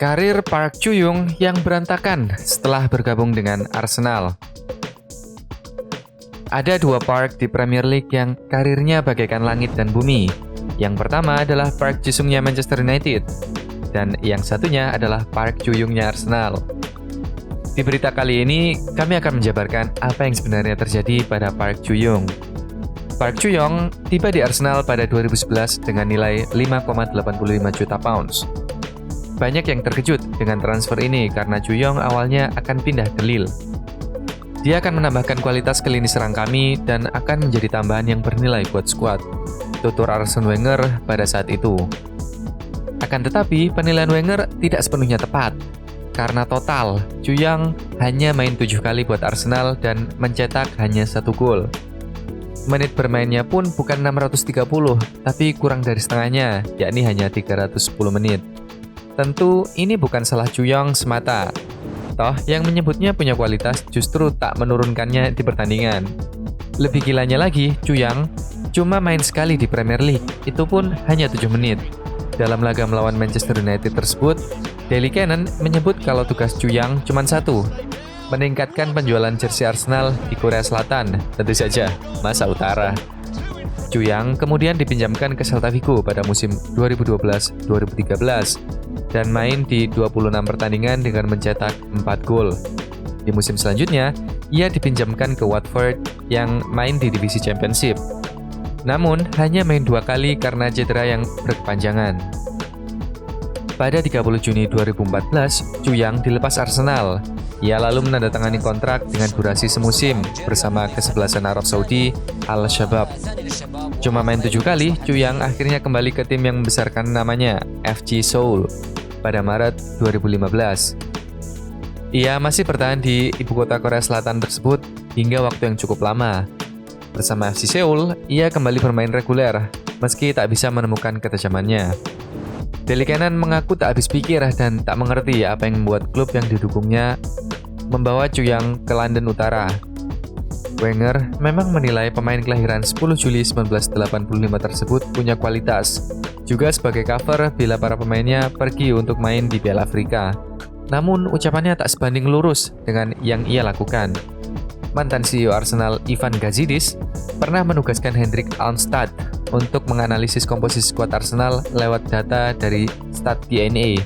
Karir Park Ju-young yang berantakan setelah bergabung dengan Arsenal. Ada dua Park di Premier League yang karirnya bagaikan langit dan bumi. Yang pertama adalah Park Ji-sungnya Manchester United, dan yang satunya adalah Park Ju-youngnya Arsenal. Di berita kali ini, kami akan menjabarkan apa yang sebenarnya terjadi pada Park Ju-young. Park Ju-young tiba di Arsenal pada 2011 dengan nilai 5,85 juta pounds. Banyak yang terkejut dengan transfer ini karena Ju-young awalnya akan pindah ke Lille. Dia akan menambahkan kualitas ke lini serang kami dan akan menjadi tambahan yang bernilai buat skuad, tutur Arsene Wenger pada saat itu. Akan tetapi, penilaian Wenger tidak sepenuhnya tepat. Karena total, Ju-young hanya main 7 kali buat Arsenal dan mencetak hanya 1 gol. Menit bermainnya pun bukan 630, tapi kurang dari setengahnya, yakni hanya 310 menit. Tentu, ini bukan salah Ju-young semata. Toh, yang menyebutnya punya kualitas justru tak menurunkannya di pertandingan. Lebih gilanya lagi, Ju-young cuma main sekali di Premier League, itu pun hanya 7 menit. Dalam laga melawan Manchester United tersebut, Daily Cannon menyebut kalau tugas Ju-young cuma satu, meningkatkan penjualan jersey Arsenal di Korea Selatan, tentu saja, masa utara. Ju-young kemudian dipinjamkan ke Celta Vigo pada musim 2012-2013 dan main di 26 pertandingan dengan mencetak 4 gol. Di musim selanjutnya, ia dipinjamkan ke Watford yang main di divisi Championship. Namun, hanya main 2 kali karena cedera yang berkepanjangan. Pada 30 Juni 2014, Ju-young dilepas Arsenal. Ia lalu menandatangani kontrak dengan durasi semusim bersama kesebelasan Arab Saudi, Al-Shabab. Cuma main 7 kali, Ju-young akhirnya kembali ke tim yang membesarkan namanya, FC Seoul, pada Maret 2015. Ia masih bertahan di ibu kota Korea Selatan tersebut hingga waktu yang cukup lama. Bersama FC Seoul, ia kembali bermain reguler, meski tak bisa menemukan ketajamannya. Daily Cannon mengaku tak habis pikir dan tak mengerti apa yang membuat klub yang didukungnya membawa Ju-young ke London Utara. Wenger memang menilai pemain kelahiran 10 Juli 1985 tersebut punya kualitas, juga sebagai cover bila para pemainnya pergi untuk main di Piala Afrika. Namun ucapannya tak sebanding lurus dengan yang ia lakukan. Mantan CEO Arsenal Ivan Gazidis pernah menugaskan Hendrik Almstad untuk menganalisis komposisi skuad Arsenal lewat data dari StatDNA.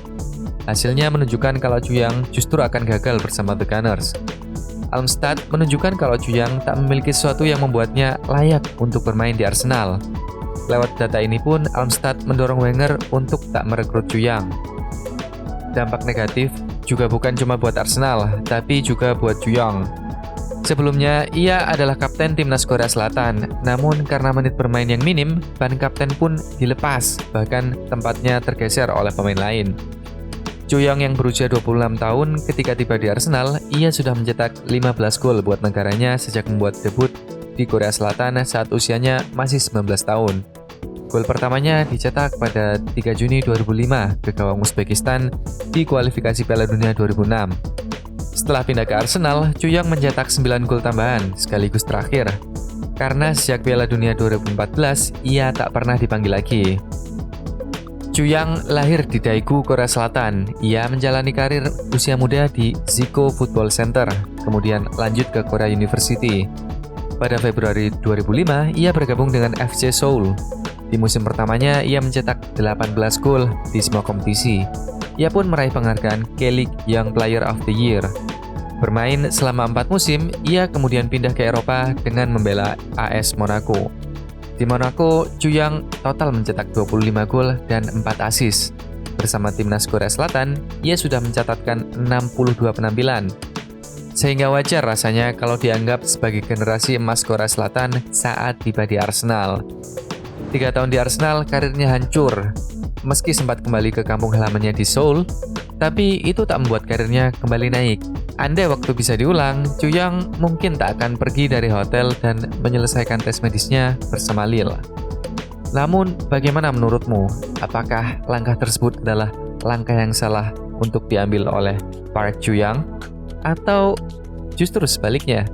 Hasilnya menunjukkan kalau Ju-young justru akan gagal bersama The Gunners. Almstad menunjukkan kalau Ju-young tak memiliki sesuatu yang membuatnya layak untuk bermain di Arsenal. Lewat data ini pun, Almstad mendorong Wenger untuk tak merekrut Ju-young. Dampak negatif juga bukan cuma buat Arsenal, tapi juga buat Ju-young. Sebelumnya, ia adalah kapten timnas Korea Selatan, namun karena menit bermain yang minim, ban kapten pun dilepas, bahkan tempatnya tergeser oleh pemain lain. Ju-young yang berusia 26 tahun ketika tiba di Arsenal, ia sudah mencetak 15 gol buat negaranya sejak membuat debut di Korea Selatan saat usianya masih 19 tahun. Gol pertamanya dicetak pada 3 Juni 2005 ke gawang Uzbekistan di kualifikasi Piala Dunia 2006. Setelah pindah ke Arsenal, Ju-young mencetak 9 gol tambahan sekaligus terakhir. Karena sejak Piala Dunia 2014, ia tak pernah dipanggil lagi. Ju-young lahir di Daegu, Korea Selatan. Ia menjalani karir usia muda di Zico Football Center, kemudian lanjut ke Korea University. Pada Februari 2005, ia bergabung dengan FC Seoul. Di musim pertamanya, ia mencetak 18 gol di semua kompetisi. Ia pun meraih penghargaan K-League Young Player of the Year. Bermain selama 4 musim, ia kemudian pindah ke Eropa dengan membela AS Monaco. Di Monaco, Ju-young total mencetak 25 gol dan 4 assist. Bersama timnas Korea Selatan, ia sudah mencatatkan 62 penampilan. Sehingga wajar rasanya kalau dianggap sebagai generasi emas Korea Selatan saat tiba di Arsenal. 3 tahun di Arsenal, karirnya hancur. Meski sempat kembali ke kampung halamannya di Seoul, tapi itu tak membuat karirnya kembali naik. Andai waktu bisa diulang, Ju-young mungkin tak akan pergi dari hotel dan menyelesaikan tes medisnya bersama Lille. Namun, bagaimana menurutmu? Apakah langkah tersebut adalah langkah yang salah untuk diambil oleh Park Ju-young? Atau justru sebaliknya?